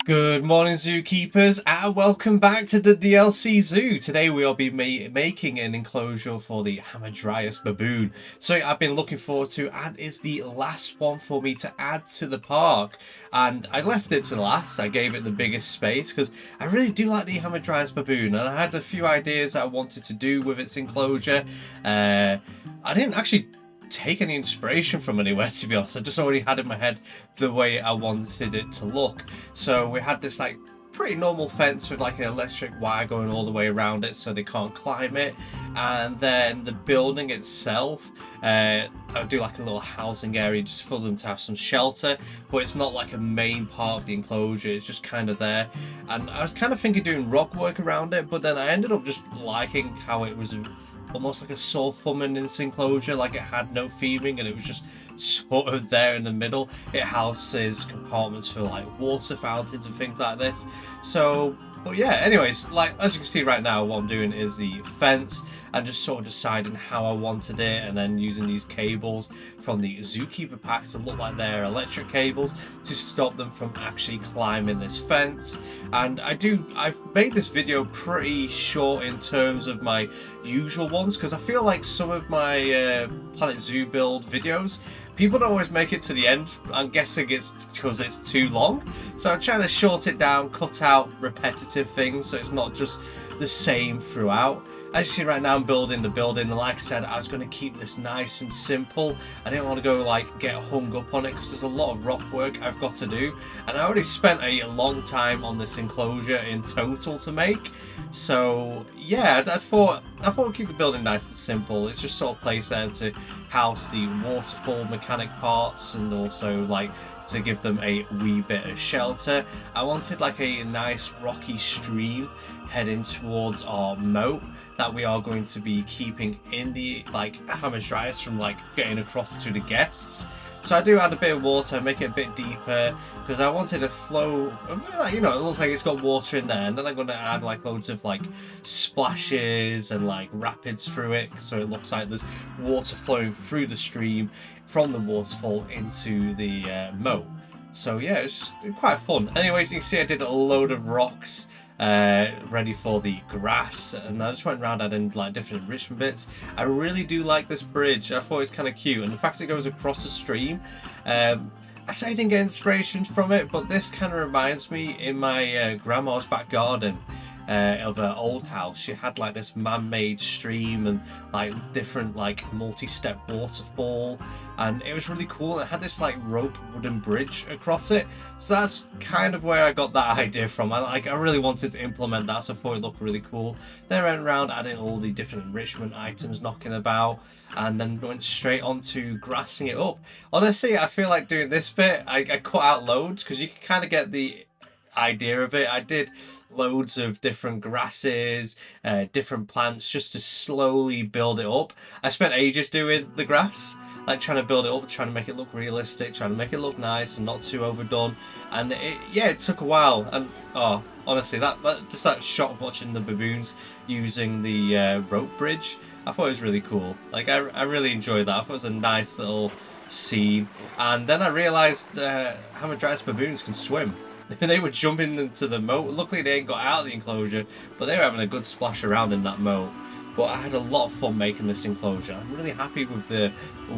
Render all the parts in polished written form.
Good morning, zookeepers, and welcome back to the DLC Zoo. Today we'll be making an enclosure for the Hamadryas baboon. So I've been looking forward to, and it's the last one for me to add to the park. And I left it to last. I gave it the biggest space because I really do like the Hamadryas baboon, and I had a few ideas that I wanted to do with its enclosure. I didn't actually take any inspiration from anywhere, to be honest. I just already had in my head the way I wanted it to look. So we had this like pretty normal fence with like an electric wire going all the way around it so they can't climb it, and then the building itself, I would do like a little housing area just for them to have some shelter, but it's not like a main part of the enclosure, it's just kind of there. And I was kind of thinking doing rock work around it, but then I ended up just liking how it was almost like a saw thumb in this enclosure, like it had no theming and it was just sort of there in the middle. It houses compartments for like water fountains and things like this. So, but yeah, anyways, like as you can see right now, what I'm doing is the fence and just sort of deciding how I wanted it, and then using these cables from the zookeeper pack to look like they're electric cables to stop them from actually climbing this fence. And I've made this video pretty short in terms of my usual ones, because I feel like some of my Planet Zoo build videos, people don't always make it to the end. I'm guessing it's because it's too long. So I'm trying to short it down, cut out repetitive things so it's not just the same throughout. As you see right now, I'm building the building, and like I said, I was going to keep this nice and simple. I didn't want to go like get hung up on it because there's a lot of rock work I've got to do, and I already spent a long time on this enclosure in total to make. So yeah, I thought we'd keep the building nice and simple. It's just sort of place there to house the waterfall mechanic parts, and also like to give them a wee bit of shelter. I wanted like a nice rocky stream heading towards our moat that we are going to be keeping in the like Hamadryas from like getting across to the guests. So I do add a bit of water, make it a bit deeper, because I wanted to flow, you know, it looks like it's got water in there, and then I'm going to add like loads of like splashes and like rapids through it, so it looks like there's water flowing through the stream from the waterfall into the moat. So yeah, it's quite fun. Anyways, you can see I did a load of rocks ready for the grass, and I just went around adding like different enrichment bits. I really do like this bridge. I thought it's kind of cute, and the fact it goes across the stream, I say I didn't get inspiration from it, but this kind of reminds me in my grandma's back garden of her old house. She had like this man-made stream and like different like multi-step waterfall, and it was really cool. It had this like rope wooden bridge across it, so that's kind of where I got that idea from. I really wanted to implement that, so I thought it looked really cool. Then I went around adding all the different enrichment items knocking about, and then went straight on to grassing it up. Honestly, I feel like doing this bit, I cut out loads because you can kind of get the idea of it. I did loads of different grasses, different plants, just to slowly build it up. I spent ages doing the grass, like trying to build it up, trying to make it look realistic, trying to make it look nice and not too overdone. And it took a while. And oh, honestly, that just that shot of watching the baboons using the rope bridge, I thought it was really cool. Like I really enjoyed that. I thought it was a nice little scene. And then I realised Hamadryas baboons can swim. They were jumping into the moat. Luckily they ain't got out of the enclosure, but they were having a good splash around in that moat. But I had a lot of fun making this enclosure. I'm really happy with the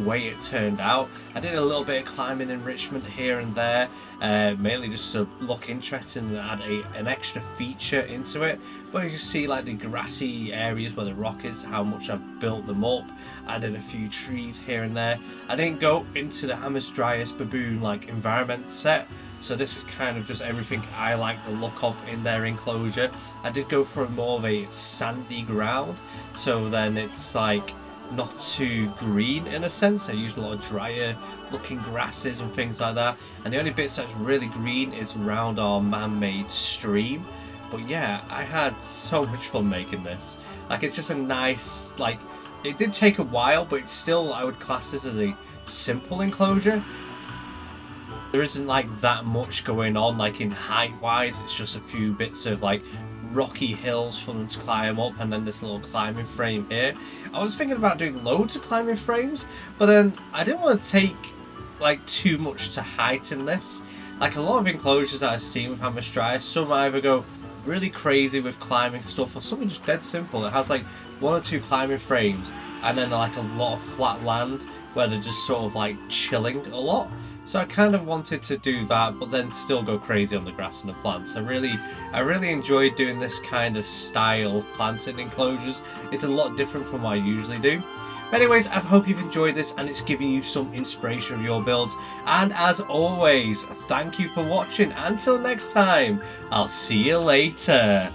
way it turned out. I did a little bit of climbing enrichment here and there, mainly just to look interesting and add an extra feature into it. But you can see like the grassy areas where the rock is, how much I've built them up. Added a few trees here and there. I didn't go into the Hamadryas baboon like environment set, so this is kind of just everything I like the look of in their enclosure. I did go for more of a sandy ground, so then it's like not too green in a sense. I used a lot of drier looking grasses and things like that, and the only bits that's really green is around our man-made stream. But yeah, I had so much fun making this. Like it's just a nice, like, it did take a while, but it's still, I would class this as a simple enclosure. There isn't like that much going on like in height wise. It's just a few bits of like rocky hills for them to climb up, and then this little climbing frame here. I was thinking about doing loads of climbing frames, but then I didn't want to take like too much to heighten this. Like a lot of enclosures that I've seen with Hamadryas, some either go really crazy with climbing stuff, or something just dead simple. It has like 1 or 2 climbing frames, and then like a lot of flat land where they're just sort of like chilling a lot. So I kind of wanted to do that, but then still go crazy on the grass and the plants. I really enjoyed doing this kind of style of planting enclosures. It's a lot different from what I usually do. But anyways, I hope you've enjoyed this and it's giving you some inspiration of your builds. And as always, thank you for watching. Until next time, I'll see you later.